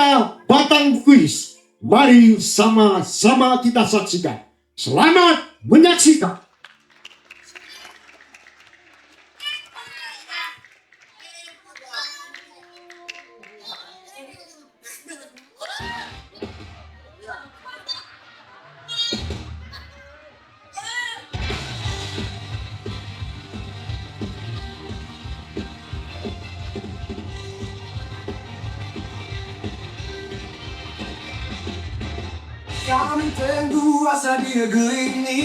adalah Batang Kuis. Mari sama-sama kita saksikan. Selamat menyaksikan. Kami penguasa di negeri ini.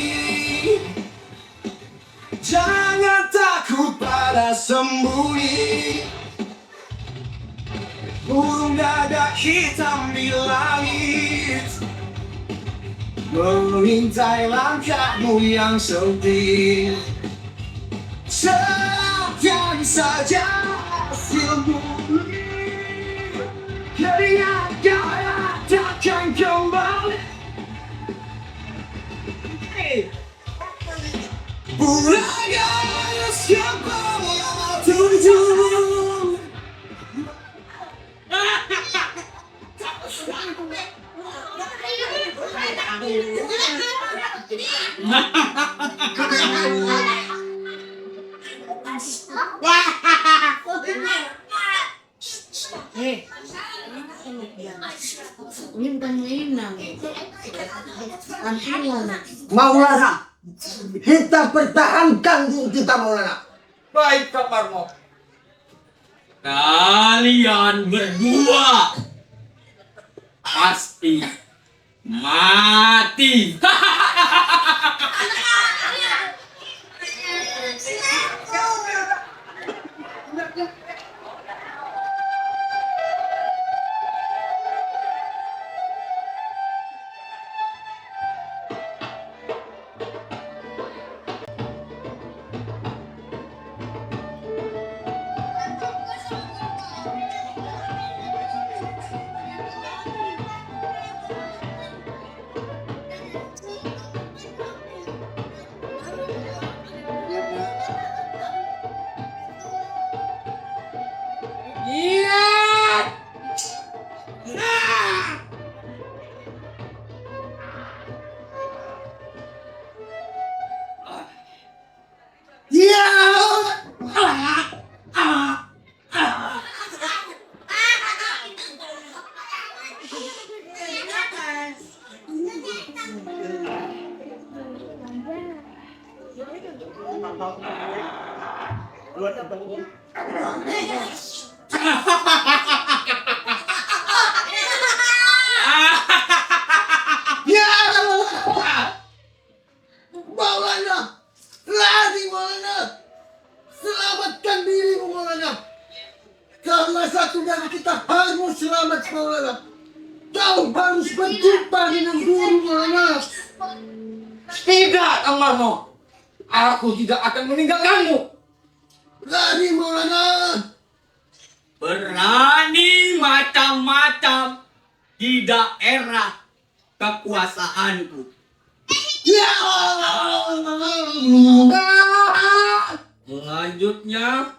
Jangan takut pada sembunyi. Burung gagak hitam di langit mengintai langkahmu yang sempit. Serahkan saja hasilmu, keringat takkan kembali. Buraga siapa yang tuju. Maulana, kita pertahankan diri kita, Maulana. Baik, Kak Parmo. Kalian berdua pasti mati. Maulana, lari Maulana, selamatkan dirimu Maulana. Karena satu dari kita harus selamat Maulana. Kau harus berjumpa dengan guru Maulana. Tidak, Kang Parmo. Aku tidak akan meninggalkanmu. Lari Maulana. Berani macam-macam di daerah kekuasaanku. Ya. Selanjutnya,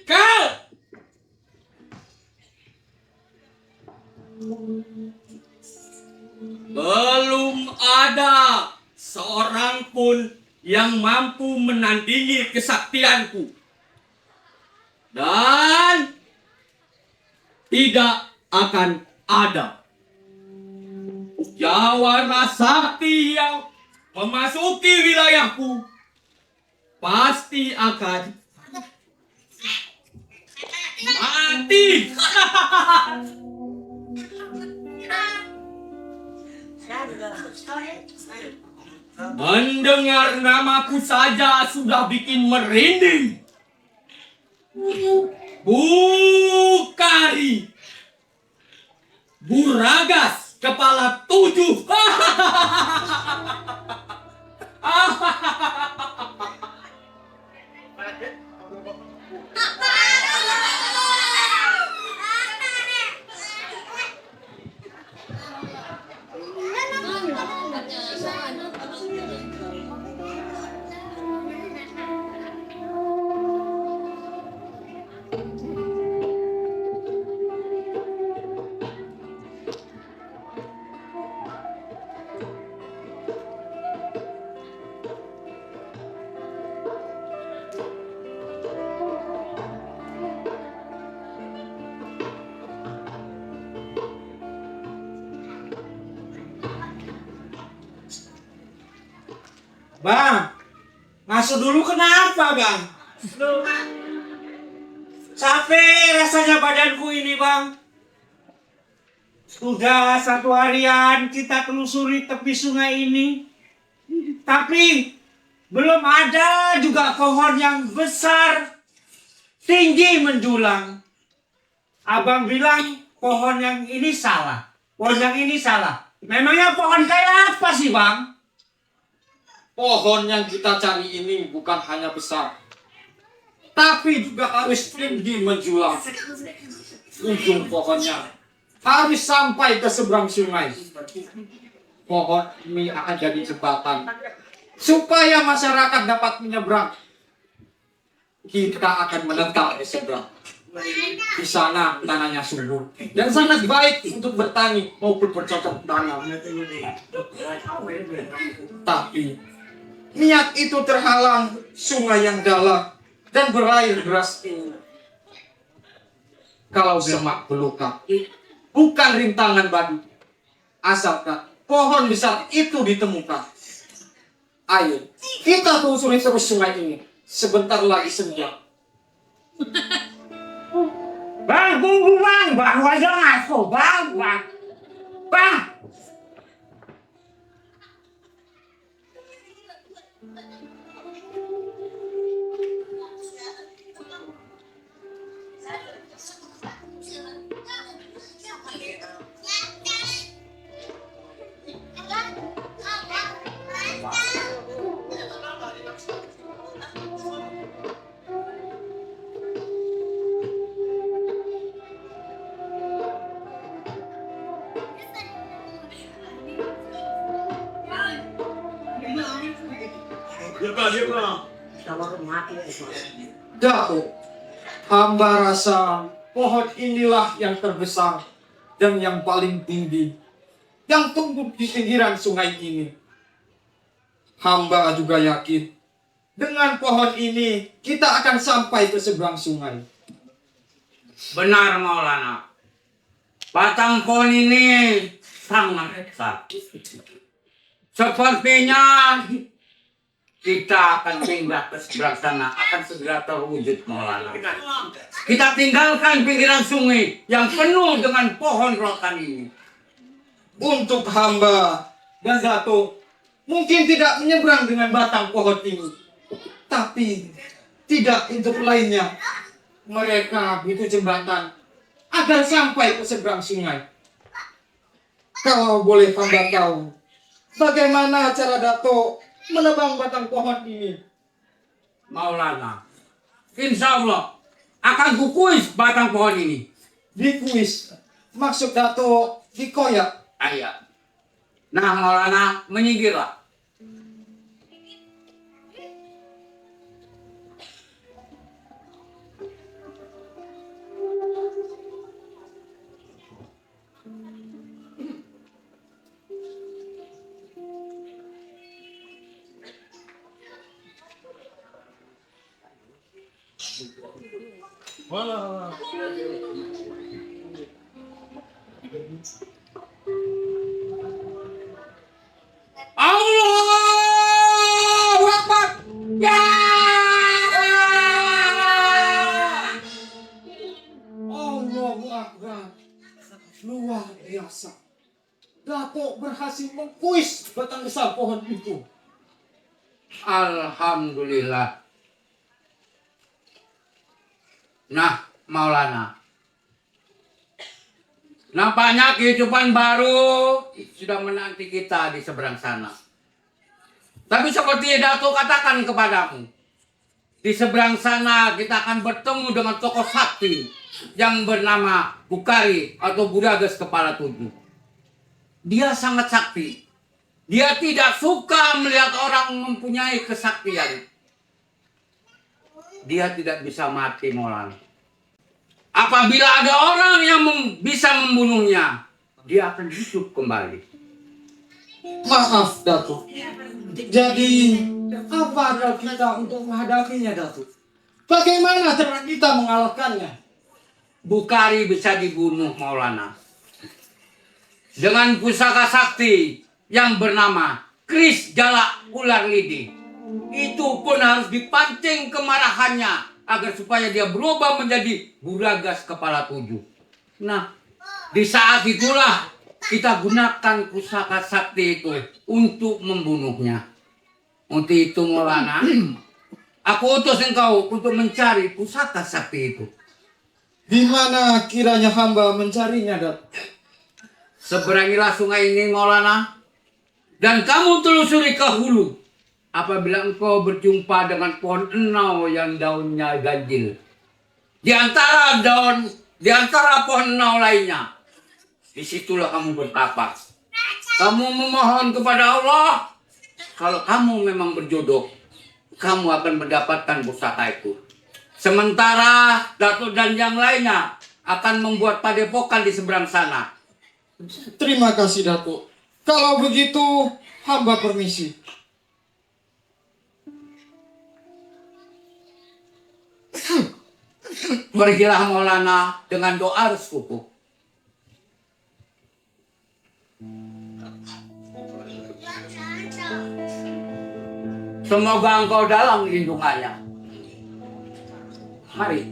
kau. Belum ada seorang pun yang mampu menandingi kesaktianku. Dan tidak akan ada jawara sakti yang memasuki wilayahku pasti akan mati. Mendengar namaku saja sudah bikin merinding. Bukari, Buragas, kepala 7. Bang, masuk dulu kenapa bang? Capek rasanya badanku ini bang. Sudah 1 harian kita telusuri tepi sungai ini. Tapi belum ada juga pohon yang besar, tinggi menjulang. Abang bilang pohon yang ini salah. Pohon yang ini salah. Memangnya pohon kayak apa sih bang? Pohon yang kita cari ini bukan hanya besar, tapi juga harus tinggi menjulang. Ujung pohonnya harus sampai ke seberang sungai. Pohon ini akan jadi jembatan supaya masyarakat dapat menyeberang. Kita akan menetap di seberang. Di sana tanahnya subur dan sangat baik untuk bertani maupun bercocok tanam. Tapi niat itu terhalang sungai yang dalam dan berair deras ini. Kalau semak belukar, bukan rintangan bagi, asalkan pohon besar itu ditemukan. Ayo, kita telusuri terus sungai ini. Sebentar lagi senja. Bang, tunggu bang, baru aja ngaco bang. Bang. Datuk, hamba rasa pohon inilah yang terbesar dan yang paling tinggi yang tumbuh di pinggiran sungai ini. Hamba juga yakin dengan pohon ini kita akan sampai ke seberang sungai. Benar Maulana. Batang pohon ini sangat besar. Sepertinya kita akan pindah ke seberang sana, akan segera terwujud Maulana. Kita tinggalkan pinggiran sungai yang penuh dengan pohon rotan ini. Untuk hamba dan Datuk mungkin tidak menyeberang dengan batang pohon ini, tapi tidak untuk lainnya. Mereka butuh jembatan agar sampai ke seberang sungai. Kalau boleh hamba tahu, bagaimana cara Datuk menebang batang pohon ini? Maulana, insya Allah akan kukuis batang pohon ini. Dikuis, maksud Datuk dikoyak. Ayah. Nah Maulana, menyingkirlah. Allahu Akbar. Ya. Allahu Akbar. Luar biasa. Datuk berhasil mengkuis batang besar pohon itu. Alhamdulillah. Nah, Maulana. Nampaknya kehidupan baru sudah menanti kita di seberang sana. Tapi seperti Datuk katakan kepadamu, di seberang sana kita akan bertemu dengan tokoh sakti yang bernama Bukari atau Budages Kepala 7. Dia sangat sakti. Dia tidak suka melihat orang mempunyai kesaktian. Dia tidak bisa mati, Maulana. Apabila ada orang yang bisa membunuhnya, dia akan hidup kembali. Maaf, Datuk. Jadi, apa ada kita untuk menghadapinya, Datuk? Bagaimana cara kita mengalahkannya? Bukari bisa dibunuh, Maulana. Dengan pusaka sakti yang bernama keris jalak ular lidi. Itu pun harus dipancing kemarahannya agar supaya dia berubah menjadi Buragas kepala 7. Nah, di saat itulah kita gunakan pusaka sakti itu untuk membunuhnya. Untuk itu Maulana, aku utus engkau untuk mencari pusaka sakti itu. Di mana kiranya hamba mencarinya, Dat? Seberangilah sungai ini Maulana, dan kamu telusuri ke hulu. Apabila engkau berjumpa dengan pohon enau yang daunnya ganjil, di antara pohon enau lainnya, disitulah kamu bertapa. Kamu memohon kepada Allah. Kalau kamu memang berjodoh, kamu akan mendapatkan pusaka itu. Sementara Datuk dan yang lainnya akan membuat padepokan di seberang sana. Terima kasih, Datuk. Kalau begitu, hamba permisi. Pergilah Maulana dengan doa restuku. Semoga engkau dalam lindungannya. Mari.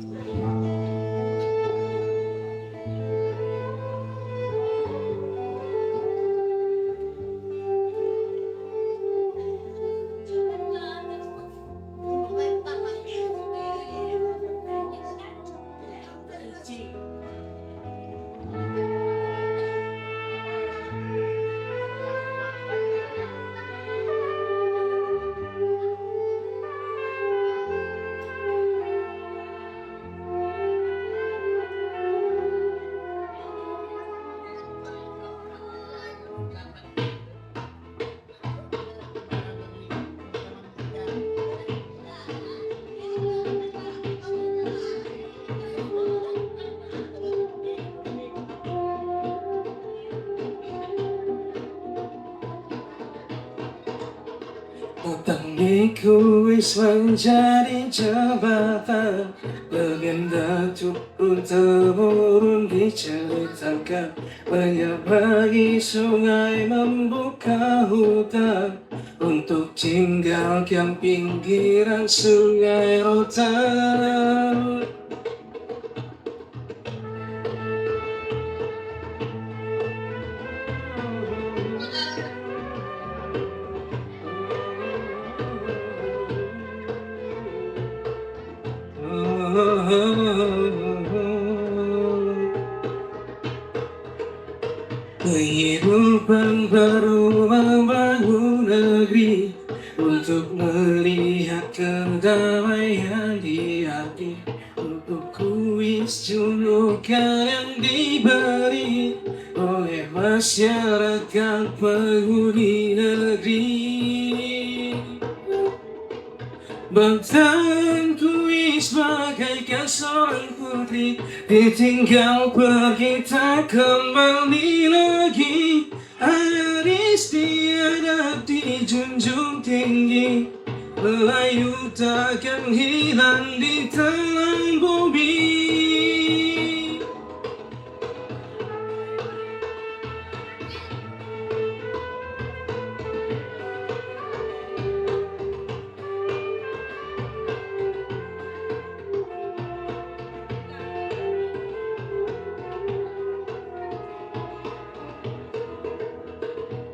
Utangku wis menjadi jabatan, legenda turun temurun diceritakan. Menyeberangi sungai membuka hutan untuk tinggalkan pinggiran sungai rotan. Kehidupan baru membangun negeri untuk melihat kedamaian di hati. Untuk kuis julukan yang diberi oleh masyarakat penghuni negeri. Bentang kuis bagaikan seorang putri, ditinggal pergi tak kembali lagi. Ada istiadat dijunjung tinggi, Melayu takkan hilang di telan bumi.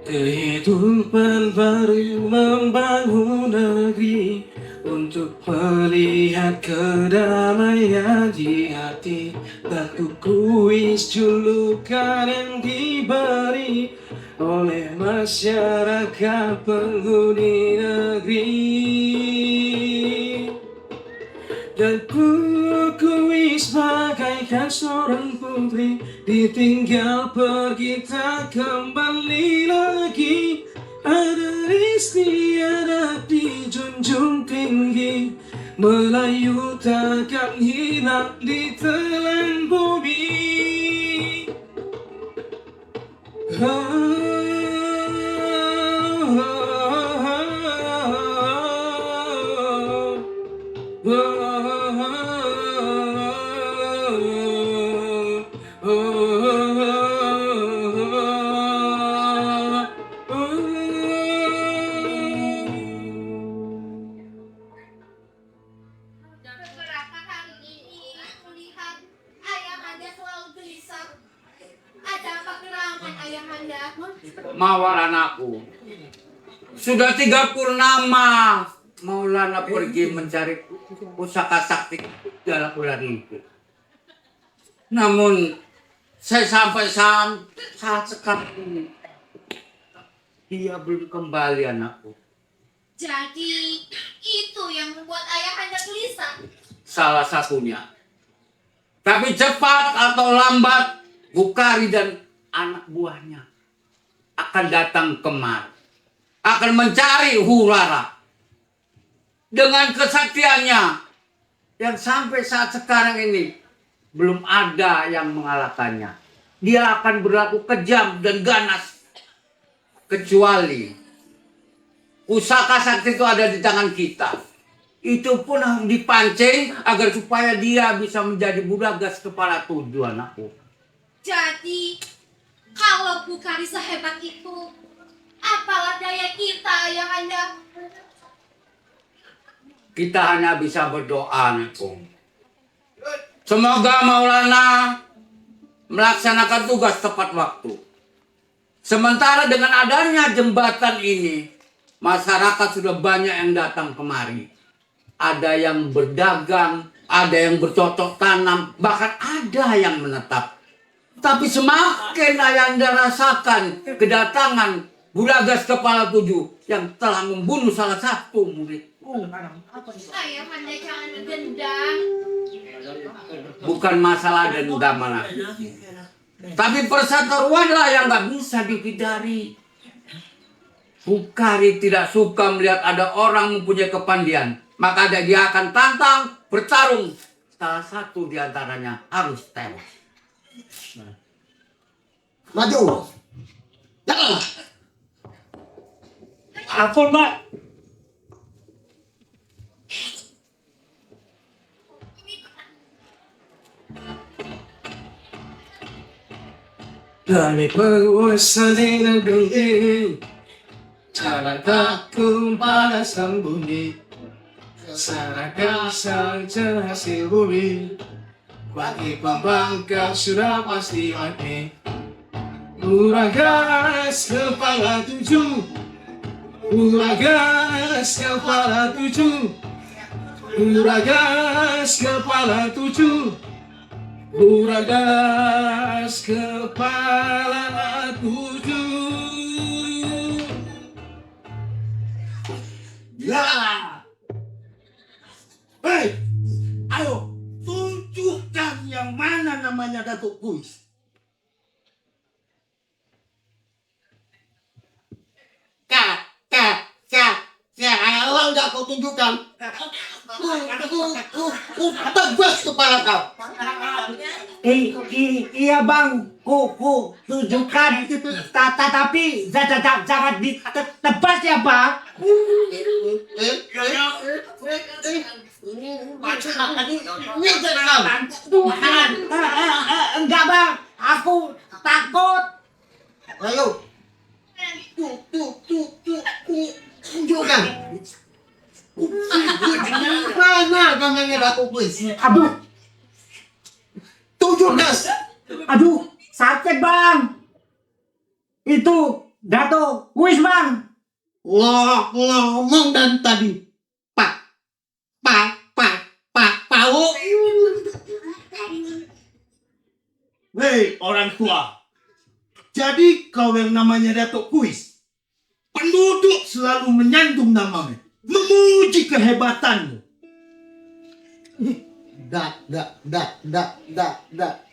Kehidupan baru membangun negeri untuk melihat kedamaian di hati. Batu kuis julukan yang diberi oleh masyarakat penghuni negeri. Dan kuis bagaikan seorang putri, ditinggal pergi tak kembali lagi. Ada istiadat dijunjung tinggi, Melayu takkan hilang di telan bumi. Ayahanda. Maulana anakku. Sudah 3 purnama Maulana pergi mencari pusaka sakti dalam ular itu. Namun saya sampai saat sekarang ini dia belum kembali anakku. Jadi itu yang membuat Ayahanda gelisah. Salah satunya. Tapi cepat atau lambat Bukhari dan anak buahnya akan datang kemari. Akan mencari Hurara. Dengan kesaktiannya yang sampai saat sekarang ini belum ada yang mengalahkannya. Dia akan berlaku kejam dan ganas. Kecuali pusaka sakti itu ada di tangan kita. Itu pun harus dipancing agar supaya dia bisa menjadi Buragas kepala 7 anakku. Jadi kalau Bukhari sehebat itu, apalah daya kita Ayahanda? Kita hanya bisa berdoa anakku. Semoga Maulana melaksanakan tugas tepat waktu. Sementara dengan adanya jembatan ini, masyarakat sudah banyak yang datang kemari. Ada yang berdagang, ada yang bercocok tanam, bahkan ada yang menetap. Tapi semakin Ayahanda rasakan kedatangan Buragas kepala 7 yang telah membunuh salah satu muridku. Ayahanda jangan dendam. Bukan masalah dendam malah. Tapi perseteruanlah yang nggak bisa dihindari. Bukhari tidak suka melihat ada orang mempunyai kepandian. Maka dia akan tantang, bertarung. Salah satu di antaranya harus tewas. Maju. Jangan. Ampun, Mbak. Dari penguasa di negeri ini, cara takut pada sembunyi. Serahkan saja hasil bumi, bagi pembangkang sudah pasti mati. Uragas kepala 7, Uragas kepala 7, Uragas kepala 7, Uragas kepala 7. Ya. Hei, ayo tunjukkan yang mana namanya Datuk Kuis. Kalau nggak kau tunjukkan, tebas kepala kau. Iya bang, ku tunjukkan. Tapi jangan ditebas ya bang. Enggak bang, aku takut. Ayo, tunjukkan. Mana namanya Datuk Kuis? Aduh, Tunjukkan. aduh, sakit bang. Itu Datuk Kuis bang. Ngomong dan tadi Pau. Hei orang tua, jadi kau yang namanya Datuk Kuis. Penduduk selalu menyanjung namamu, memuji kehebatanmu.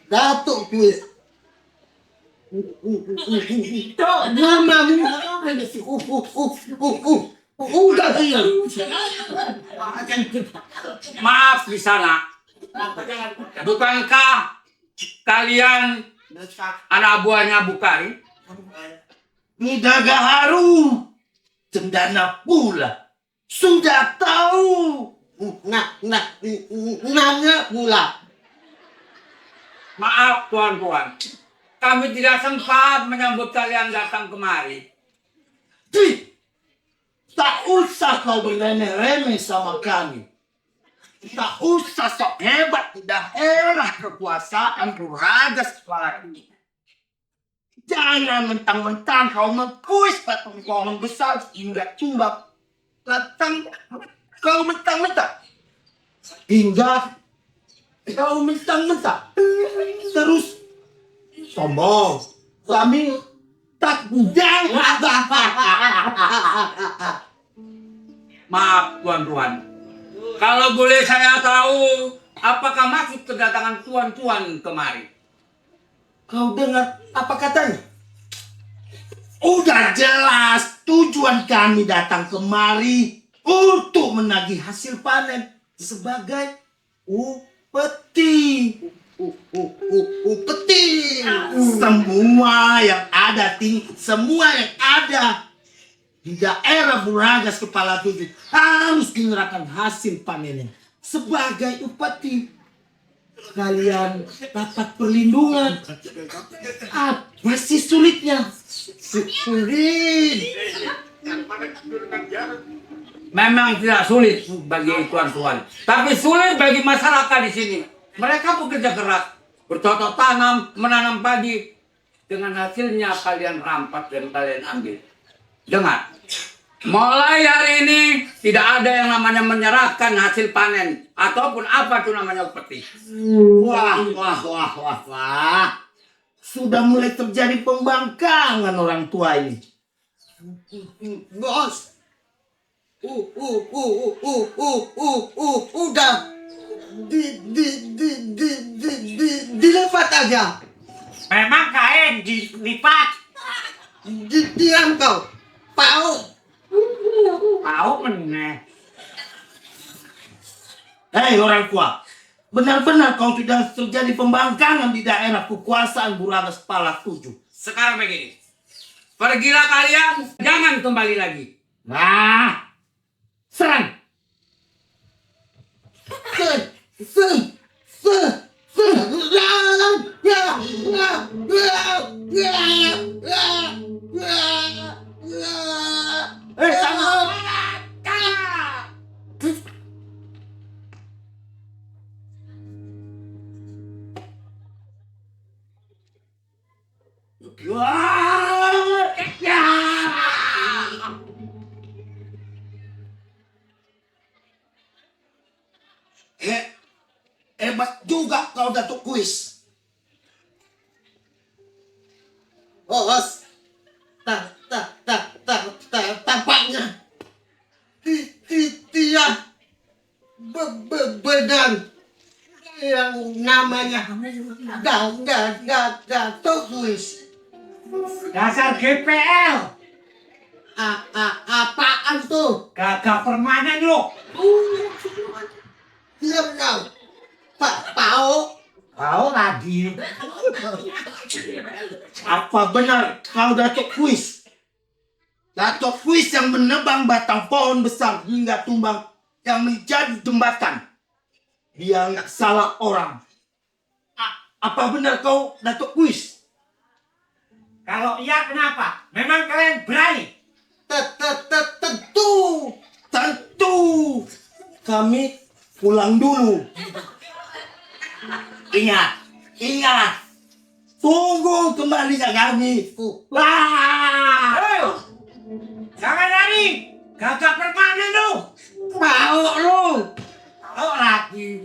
Datuk Kuis. Namamu udah hilang. Maaf di sana. Bukankah kalian anak buahnya Bukhari? Mudah gak harum, cendana pula. Sudah tahu. Nanya pula. Maaf tuan-tuan, kami tidak sempat menyambut kalian datang kemari. Tak usah kau berlemeh-remeh sama kami. Tak usah sok hebat di daerah kekuasaan Buragas kepala ini. Mana mentang-mentang kau mengkuis patung pohon besar hingga tumbang. Datang kau mentang-mentang. Hingga kau mentang-mentang. Terus sombong. Kami tak budang. Maaf tuan-tuan. Kalau boleh saya tahu, apakah maksud kedatangan tuan-tuan kemari? Kau dengar apa katanya? Udah jelas tujuan kami datang kemari untuk menagih hasil panen sebagai upeti. Upeti. Semua yang ada di daerah Buragas Kepala 7 harus menyerahkan hasil panennya sebagai upeti. Kalian dapat perlindungan. Apa sih sulitnya? Sulit. Memang tidak sulit bagi tuan-tuan, tapi sulit bagi masyarakat di sini. Mereka bekerja keras, bercocok tanam, menanam padi. Dengan hasilnya kalian rampas dan kalian ambil. Dengar, mulai hari ini tidak ada yang namanya menyerahkan hasil panen ataupun apa itu namanya upeti. Wah. Sudah mulai terjadi pembangkangan orang tua ini. Bos. Udah. Dilipat aja. Memang kain dilipat. Diam kau. Tahu meneh. Hei orang tua, benar-benar kau sudah terjadi pembangkangan di daerah kekuasaan Buragas Kepala 7. Sekarang begini, pergilah kalian, jangan kembali lagi. Nah, serang. Hebat juga kau Datuk Kuis. Bos, tampaknya dia benar yang namanya Datuk Kuis. Dasar GPL. Apaan tuh? Gagak permanen lo. Diam kau. Pau lagi. Apa benar kau Datuk Kuis? Datuk Kuis yang menebang batang pohon besar hingga tumbang yang menjadi jembatan. Dia nggak salah orang. Apa benar kau Datuk Kuis? Kalau iya kenapa? Memang kalian berani? Tentu. Kami pulang dulu. Ingat. Tunggu kembalinya kami. Hei, jangan lari. Gagak permanen lo. Mau lu. Oh lagi.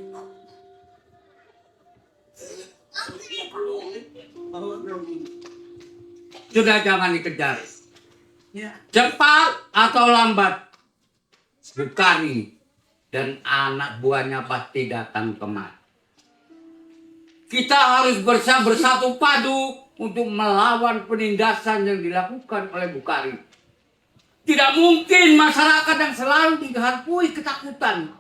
Sudah jangan dikejar. Cepat atau lambat, Bukari dan anak buahnya pasti datang kemari. Kita harus bersatu padu untuk melawan penindasan yang dilakukan oleh Bukari. Tidak mungkin masyarakat yang selalu dihantui ketakutan.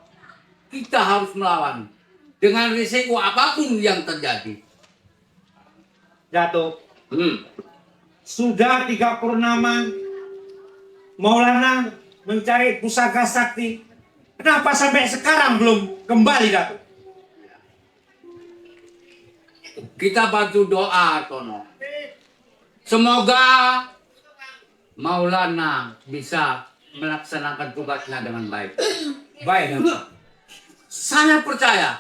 Kita harus melawan dengan risiko apapun yang terjadi. Datuk. Sudah 3 purnama Maulana mencari pusaka sakti. Kenapa sampai sekarang belum kembali, Datuk? Kita bantu doa, Tono. Semoga Maulana bisa melaksanakan tugasnya dengan baik. Baik, Datuk. Saya percaya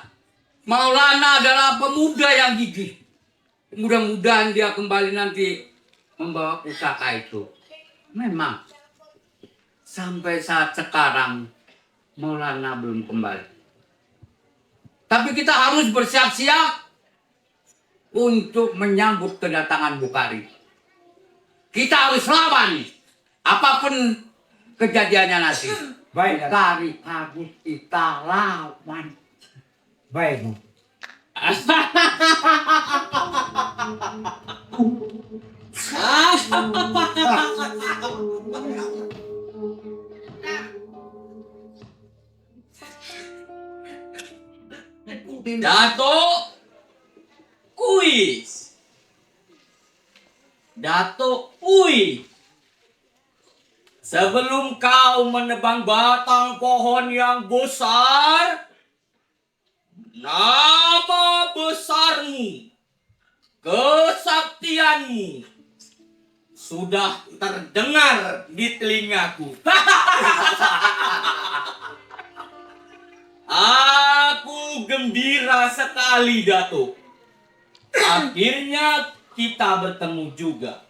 Maulana adalah pemuda yang gigih. Mudah-mudahan dia kembali nanti membawa pusaka itu. Memang sampai saat sekarang Maulana belum kembali. Tapi kita harus bersiap-siap untuk menyambut kedatangan Bukhari. Kita harus lawan apapun kejadiannya nanti. Baik, Bukhari harus kita lawan. baik. Datuk kuis. Datuk kuis. Sebelum kau menebang batang pohon yang besar, nama besarmu, kesaktianmu sudah terdengar di telingaku. Aku gembira sekali, Datuk. Akhirnya kita bertemu juga.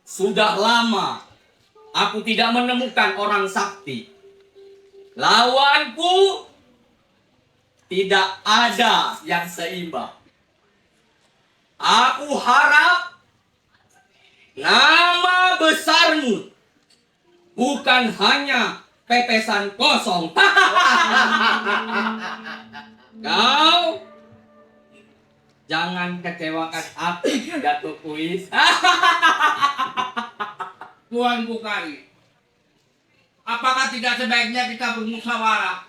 Sudah lama aku tidak menemukan orang sakti. Lawanku tidak ada yang seimbang. Aku harap nama besarmu bukan hanya pepesan kosong. Kau jangan kecewakan aku, Datuk Kuis. Tuan Bukhari, apakah tidak sebaiknya kita bermusyawarah?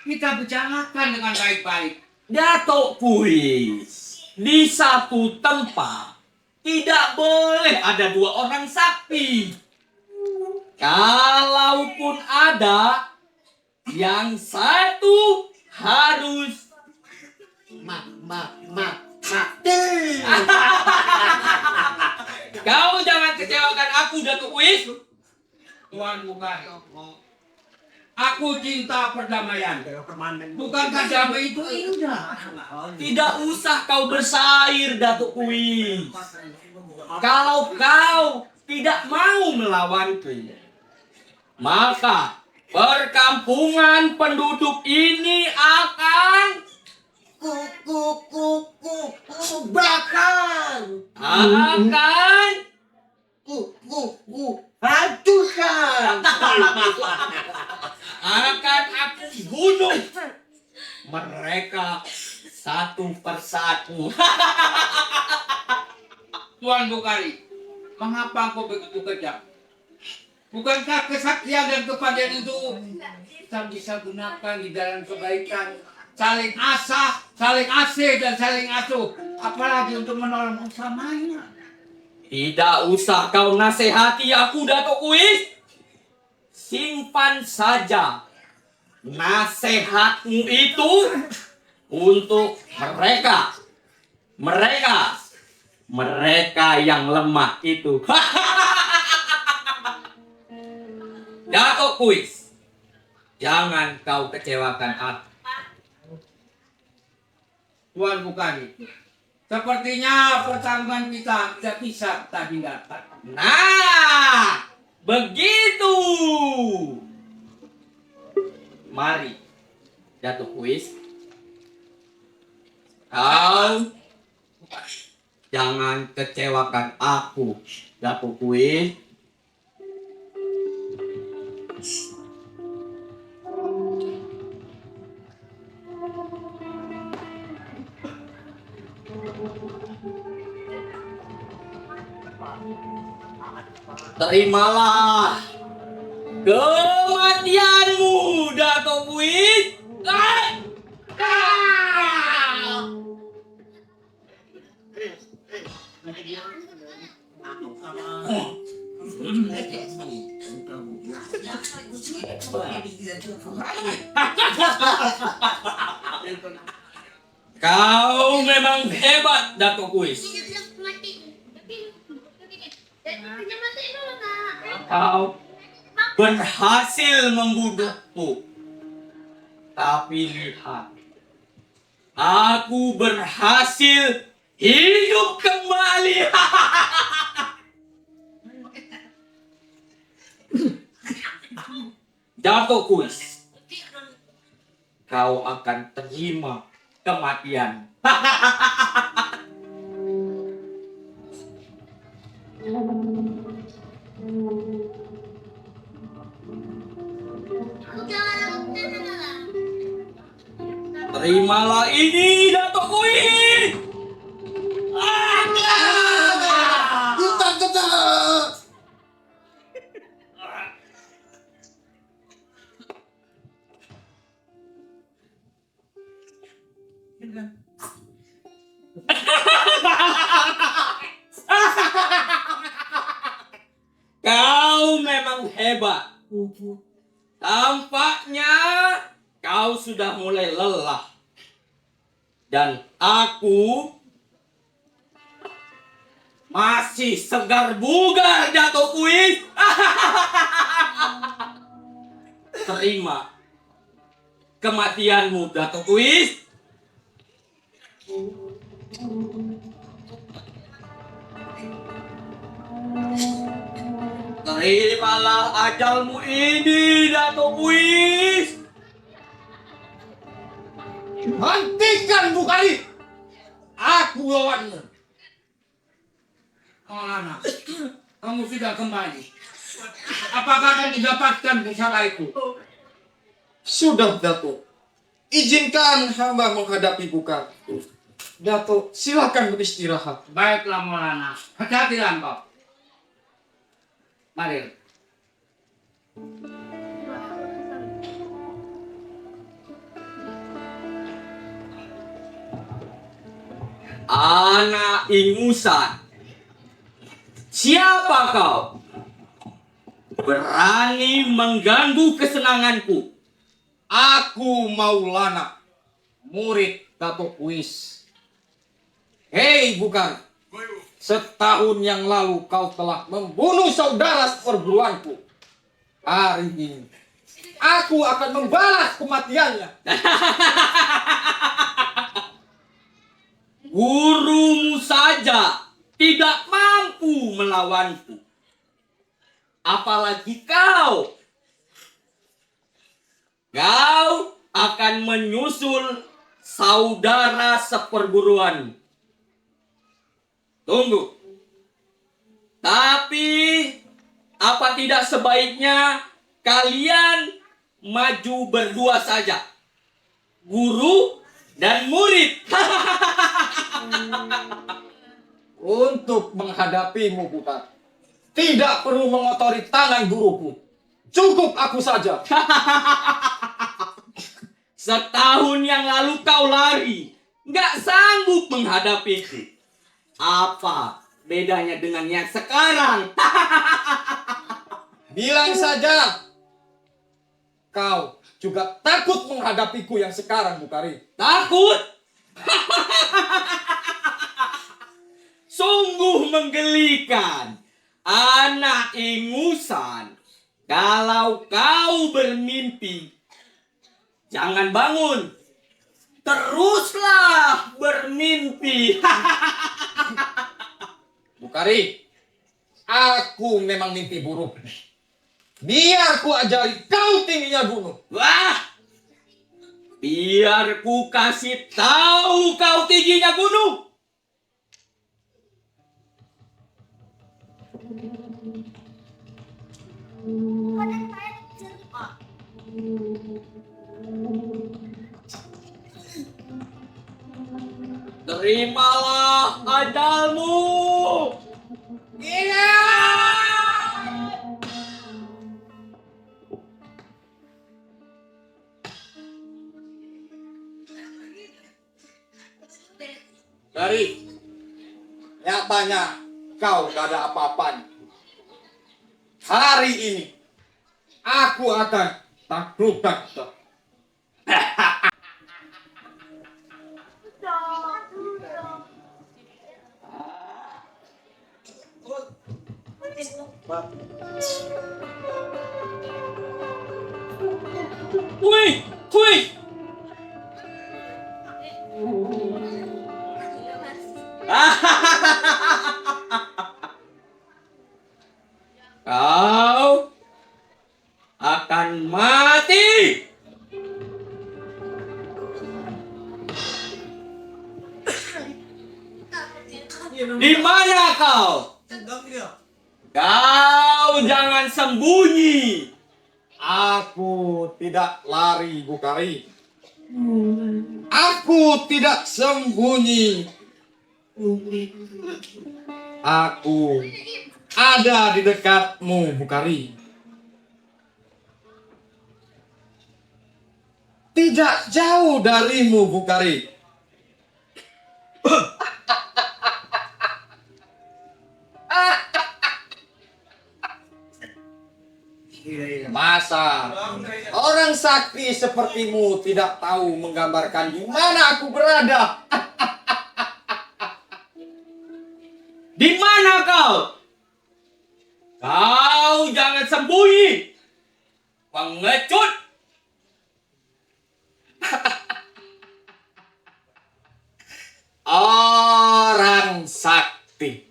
Kita bicarakan dengan baik-baik. Datuk Kuis, di satu tempat tidak boleh ada dua orang sakti. Kalaupun ada, yang satu harus mati. Kau jangan kecewakan aku, Datuk Kuis. Tuan Bukhari, aku cinta perdamaian. Bukankah damai itu indah? Tidak usah kau bersair, Datuk Kuis. Kalau kau tidak mau melawanku, maka perkampungan penduduk ini akan bakar, hancurkan. akan aku bunuh mereka satu persatu. Tuan Bukhari, mengapa kau begitu kejam? Bukankah kesaktian dan kepastian itu kita bisa gunakan di dalam kebaikan, saling asah, saling asih dan saling asuh, apalagi untuk menolong usamanya? Tidak usah kau nasihati aku, Datuk Kuis. Simpan saja nasihatmu itu untuk mereka yang lemah itu. Datuk Kuis, jangan kau kecewakan aku. Tuan Bukhari, sepertinya pertarungan kita tidak bisa kita hindarkan. Nah, begitu. Mari, Datuk Kuis. Kau jangan kecewakan aku, Datuk Kuis. Terimalah kematianmu, Datuk Kuis. Kau memang hebat, Datuk Kuis. Kau berhasil membunuhku. Tapi lihat, aku berhasil hidup kembali. Dato Kuis, kau akan terima kematian. Terimalah ini, Dato Kuis. Kau memang hebat. Tampaknya kau sudah mulai lelah. Dan aku masih segar bugar, Dato Kuis. Terima kematianmu, Dato Kuis. Terimalah ajalmu ini, Dato Kuis. Hentikan Bukari! Aku lawanmu. Maulana, kamu sudah kembali. Apakah akan didapatkan pusaka itu? Sudah, Dato. Izinkan hamba menghadapi Bukari. Dato, silakan beristirahat. Baiklah Maulana, hati-hatilah engkau. Mari. Anak ingusan, siapa kau? Berani mengganggu kesenanganku. Aku Maulana, murid Dato Kuis. Hei Bukari, setahun yang lalu kau telah membunuh saudara seperguruanku. Hari ini, aku akan membalas kematiannya. Gurumu saja tidak mampu melawanku. Apalagi kau. Kau akan menyusul saudara seperguruan. Tunggu. Tapi apa tidak sebaiknya kalian maju berdua saja? Guru dan murid. Untuk menghadapimu, Bukari, tidak perlu mengotori tangan guruku. Cukup aku saja. Setahun yang lalu kau lari, nggak sanggup menghadapiku. Apa bedanya dengan yang sekarang? Bilang saja, kau juga takut menghadapiku yang sekarang, Bukari. Takut? Sungguh menggelikan, anak ingusan. Kalau kau bermimpi, jangan bangun. Teruslah bermimpi. Bukari, aku memang mimpi buruk. Biar ku ajari kau tingginya gunung. Wah, biar ku kasih tahu kau tingginya gunung. Terimalah ajalmu. Iya. Dari nyatanya kau gak ada apa-apanya. Hari ini aku akan taklukkan. Wih, wih. Kau akan mati Kau jangan sembunyi. Aku tidak lari, Bukari. Aku tidak sembunyi. Aku ada di dekatmu, Bukari. Tidak jauh darimu, Bukari. Masa orang sakti sepertimu tidak tahu menggambarkan di mana aku berada? Di mana kau? Kau jangan sembunyi. Pengecut. Orang sakti,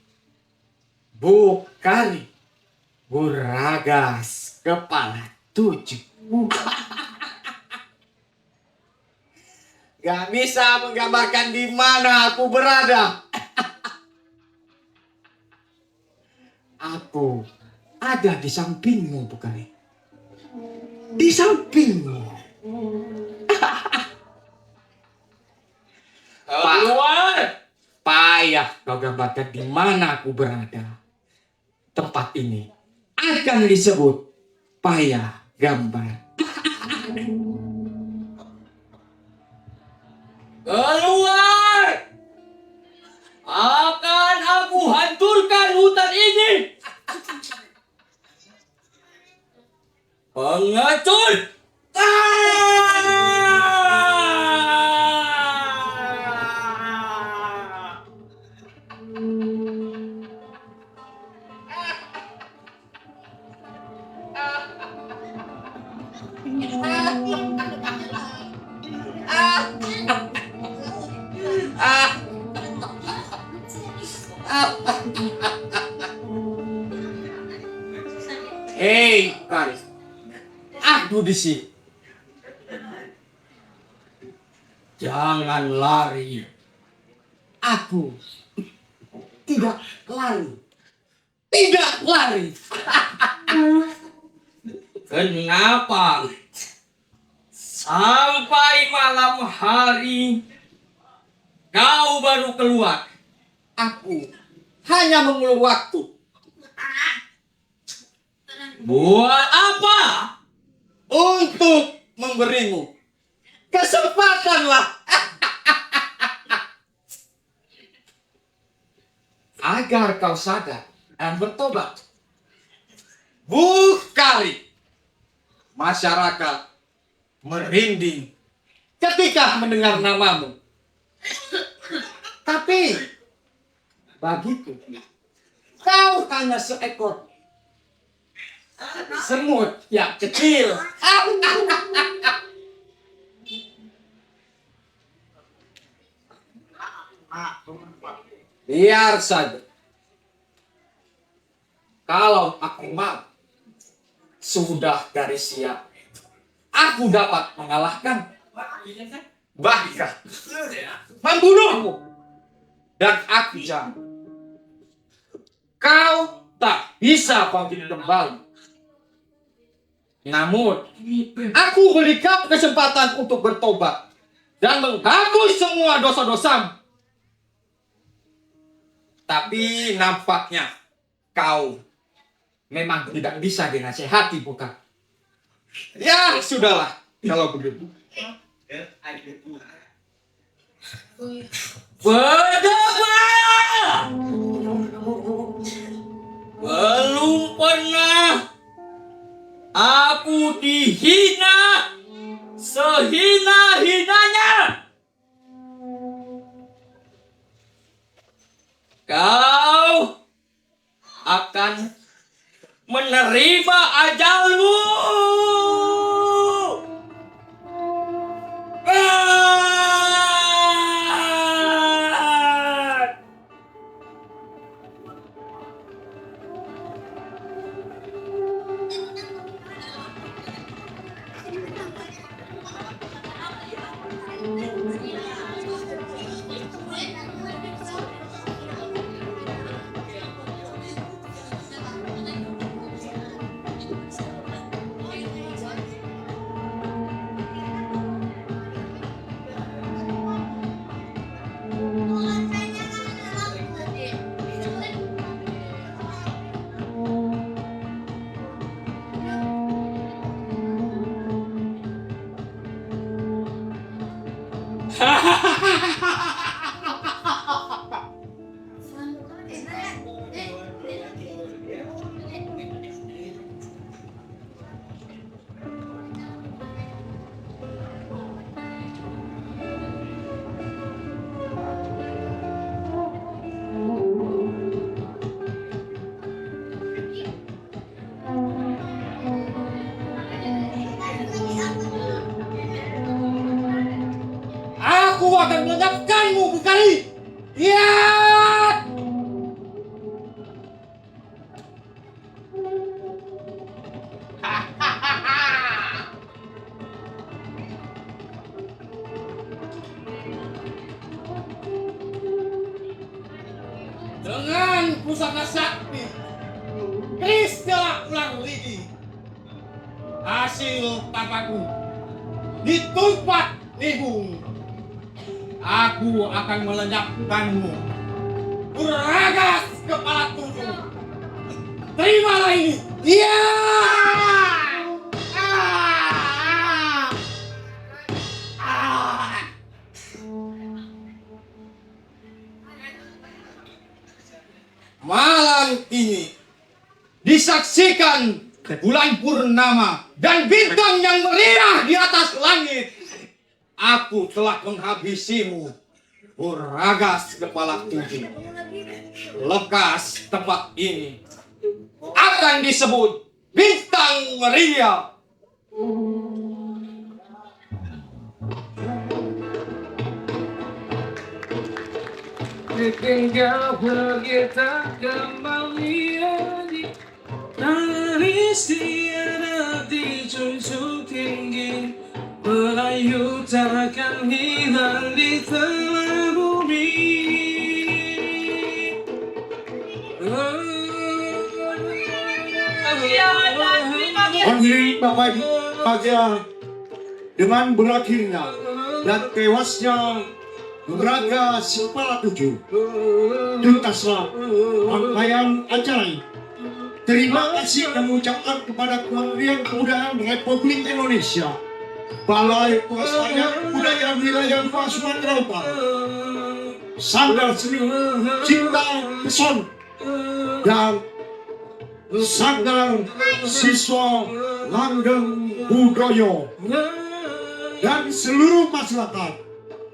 Bukari, Buragas kepala 7. Gak bisa menggambarkan di mana aku berada. Aku ada di sampingmu, Bukari. Di sampingmu. Keluar. Payah kau gambarkan di mana aku berada. Tempat ini akan disebut payah gambar. Keluar. Akan aku hancurkan hutan ini. Pengecut. Hei, Bukari. Aku di sini. Jangan lari. Aku tidak lari. Tidak lari. Kenapa? Sampai malam hari kau baru keluar. Aku hanya mengulur waktu. Buat apa? Untuk memberimu kesempatanlah. Agar kau sadar dan bertobat. Bukari. Masyarakat merinding ketika mendengar namamu. Tapi bagiku, kau hanya seekor semut yang kecil. Biar saja. Kalau aku mau, sudah garis siap. Aku dapat mengalahkan, bahkan membunuhmu. Dan aku jamin, kau tak bisa bangkit kembali. Namun, aku beri kau kesempatan untuk bertobat dan menghapus semua dosa-dosamu. Tapi nampaknya kau memang tidak bisa dinasehati, bukan? Ya, sudahlah kalau begitu. Berdebat! Belum pernah aku dihina sehina-hinanya. Kau akan menerima ajalmu. Aku akan melenyapkanmu, Bukari. Iya. Dengan pusaka sakti, keris telak ulang lidi, hasil tapaku ditumpat nibung. Aku akan melenyapkanmu, Uragas kepala tujuh. Terimalah ini. Iya. Malam ini disaksikan bulan purnama dan bintang yang meriah di atas langit. Aku telah menghabisimu, Uragas kepala tujuh. Lekas tempat ini akan disebut bintang meriah. Tinggal kita kembali nangis tiada di junjung tinggi, merayu takkan hilang di tengah bumi. Hari Bapak Bahagia dengan berakhirnya dan tewasnya Uragas kepala tujuh, tuntaslah rangkaian acara ini. Terima kasih kami ucapkan kepada Kementerian Kebudayaan Republik Indonesia, Balai Pelestarian Budaya Wilayah Sumatera Utara, Sanggar Seni Cipta Pesona, dan Sanggar Siswa Langgeng Budoyo, dan seluruh masyarakat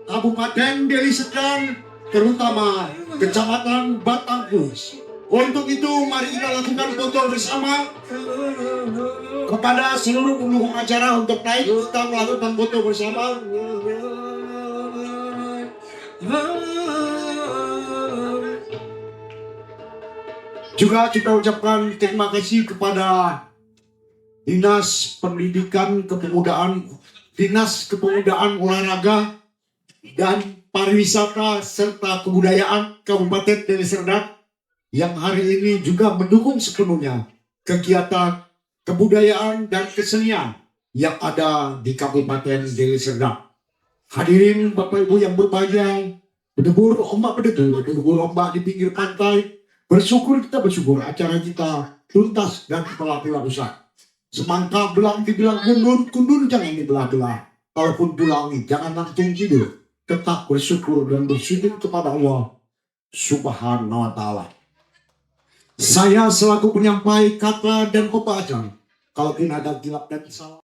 Kabupaten Deli Serdang, terutama Kecamatan Batangkus. Untuk itu mari kita lakukan foto bersama. Kepada seluruh pendukung acara untuk naik kita melakukan foto bersama. Juga kita ucapkan terima kasih kepada Dinas Pendidikan Kepemudaan, Dinas Kepemudaan Olahraga dan Pariwisata serta Kebudayaan Kabupaten Deli Serdang yang hari ini juga mendukung sepenuhnya kegiatan kebudayaan dan kesenian yang ada di Kabupaten Deli Serdang. Hadirin Bapak Ibu yang berbahagia, berdebur ombak di pinggir pantai, kita bersyukur acara kita tuntas dan telah usai. Semangka belang dibilang kundur jangan dibelah-belah. Kalaupun pulangi jangan langsung tidur. Tetap bersyukur dan bersujud kepada Allah Subhanahu wa Ta'ala. Saya selaku penyampai kata dan pembaca, kalaupun ada kilap dan salah.